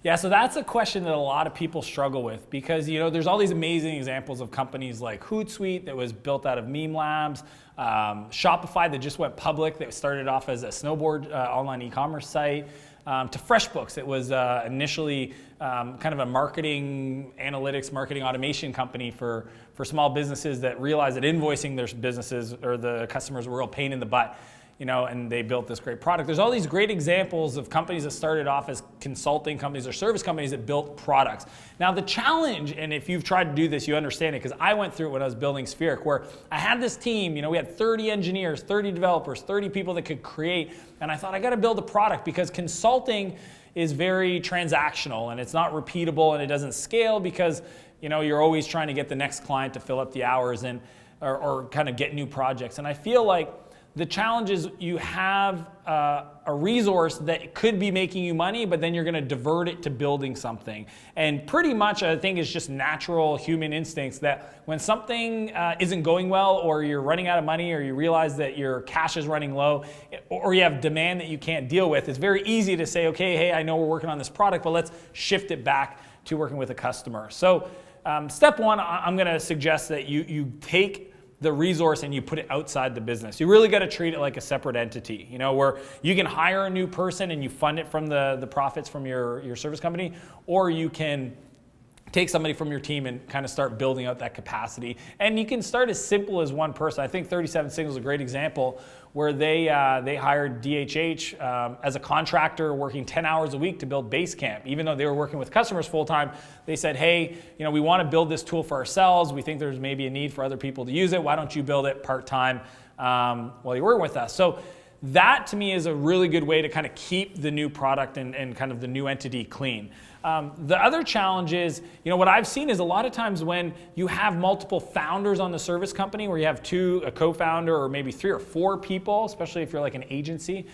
Yeah, so that's a question that a lot of people struggle with because, there's all these amazing examples of companies like Hootsuite that was built out of Meme Labs, Shopify that just went public that started off as a snowboard online e-commerce site, to FreshBooks. It was initially kind of a marketing analytics, marketing automation company for small businesses that realized that invoicing their businesses or the customers were a real pain in the butt. And they built this great product. There's all these great examples of companies that started off as consulting companies or service companies that built products. Now the challenge, and if you've tried to do this, you understand it, because I went through it when I was building Spheric, where I had this team, we had 30 engineers, 30 developers, 30 people that could create, and I thought I got to build a product because consulting is very transactional and it's not repeatable and it doesn't scale because you're always trying to get the next client to fill up the hours and or kind of get new projects. And I feel like the challenge is you have a resource that could be making you money, but then you're going to divert it to building something. And pretty much, I think, it's just natural human instincts that when something isn't going well, or you're running out of money, or you realize that your cash is running low, or you have demand that you can't deal with, it's very easy to say, okay, hey, I know we're working on this product, but let's shift it back to working with a customer. So step one, I'm going to suggest that you take the resource and you put it outside the business. You really got to treat it like a separate entity, where you can hire a new person and you fund it from the profits from your service company, or you can take somebody from your team and kind of start building out that capacity. And you can start as simple as one person. I think 37 Signals is a great example where they hired DHH as a contractor working 10 hours a week to build Basecamp. Even though they were working with customers full time, they said, hey, we want to build this tool for ourselves. We think there's maybe a need for other people to use it. Why don't you build it part-time while you're working with us? So that to me is a really good way to kind of keep the new product and kind of the new entity clean. The other challenge is, what I've seen is a lot of times when you have multiple founders on the service company, where you have a co-founder or maybe 3 or 4 people, especially if you're like an agency,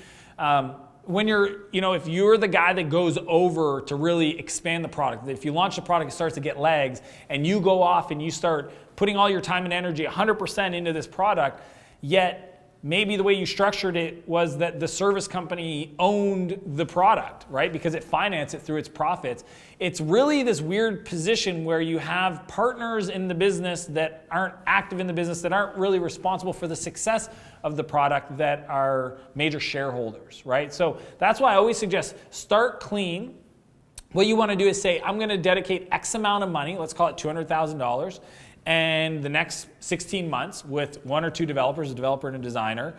when if you're the guy that goes over to really expand the product, if you launch the product, it starts to get legs, and you go off and you start putting all your time and energy 100% into this product, yet maybe the way you structured it was that the service company owned the product, right? Because it financed it through its profits. It's really this weird position where you have partners in the business that aren't active in the business, that aren't really responsible for the success of the product, that are major shareholders, right? So that's why I always suggest start clean. What you want to do is say, I'm going to dedicate X amount of money, let's call it $200,000, and the next 16 months with 1 or 2 developers, a developer and a designer,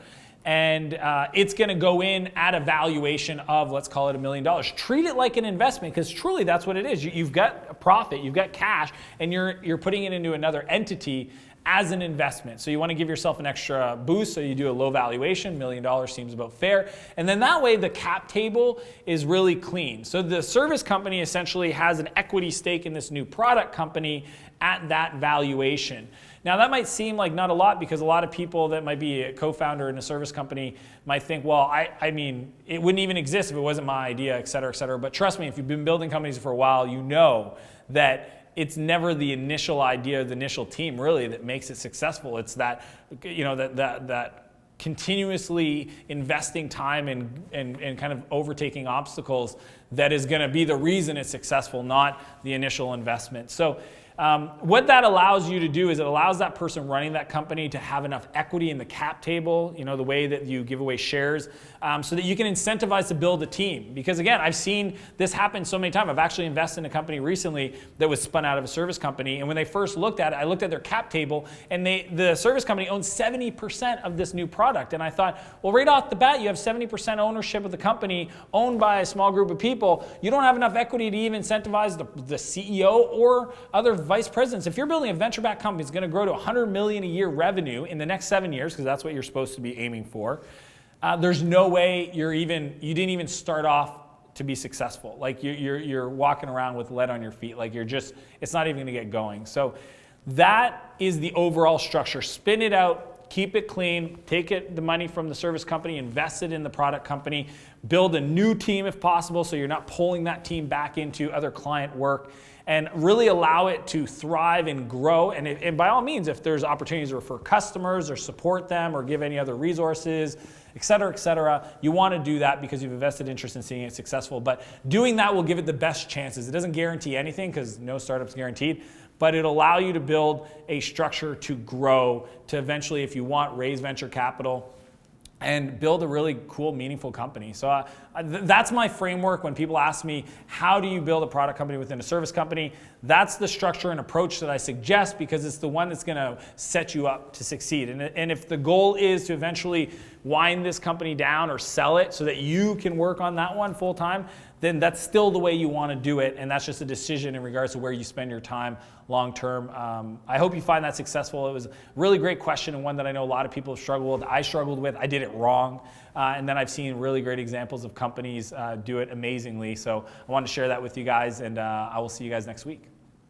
and it's going to go in at a valuation of, let's call it $1 million. Treat it like an investment, because truly that's what it is. You've got a profit, you've got cash, and you're putting it into another entity as an investment. So you want to give yourself an extra boost, so you do a low valuation. $1 million seems about fair. And then that way the cap table is really clean. So the service company essentially has an equity stake in this new product company at that valuation. Now that might seem like not a lot, because a lot of people that might be a co-founder in a service company might think, well, I mean, it wouldn't even exist if it wasn't my idea, et cetera, et cetera. But trust me, if you've been building companies for a while, you know that it's never the initial idea, the initial team really that makes it successful. It's that, that continuously investing time and kind of overtaking obstacles that is going to be the reason it's successful, not the initial investment. So what that allows you to do is it allows that person running that company to have enough equity in the cap table, the way that you give away shares, so that you can incentivize to build a team. Because again, I've seen this happen so many times. I've actually invested in a company recently that was spun out of a service company, and when they first looked at it, I looked at their cap table, and the service company owned 70% of this new product. And I thought, well, right off the bat, you have 70% ownership of the company owned by a small group of people. You don't have enough equity to even incentivize the CEO or other vice presidents. If you're building a venture-backed company that's going to grow to $100 million a year revenue in the next 7 years, because that's what you're supposed to be aiming for, there's no way you didn't even start off to be successful. Like you're walking around with lead on your feet. Like it's not even going to get going. So that is the overall structure. Spin it out, keep it clean, take the money from the service company, invest it in the product company, build a new team if possible, so you're not pulling that team back into other client work, and really allow it to thrive and grow. And by all means, if there's opportunities to refer customers or support them or give any other resources, et cetera, et cetera. You want to do that because you've invested interest in seeing it successful. But doing that will give it the best chances. It doesn't guarantee anything because no startup's guaranteed, but it'll allow you to build a structure to grow, to eventually, if you want, raise venture capital and build a really cool, meaningful company. So that's my framework when people ask me, how do you build a product company within a service company? That's the structure and approach that I suggest because it's the one that's gonna set you up to succeed. And if the goal is to eventually wind this company down or sell it so that you can work on that one full time, then that's still the way you want to do it, and that's just a decision in regards to where you spend your time long term. I hope you find that successful. It was a really great question and one that I know a lot of people have struggled with. I struggled with. I did it wrong, and then I've seen really great examples of companies do it amazingly. So I wanted to share that with you guys, and I will see you guys next week.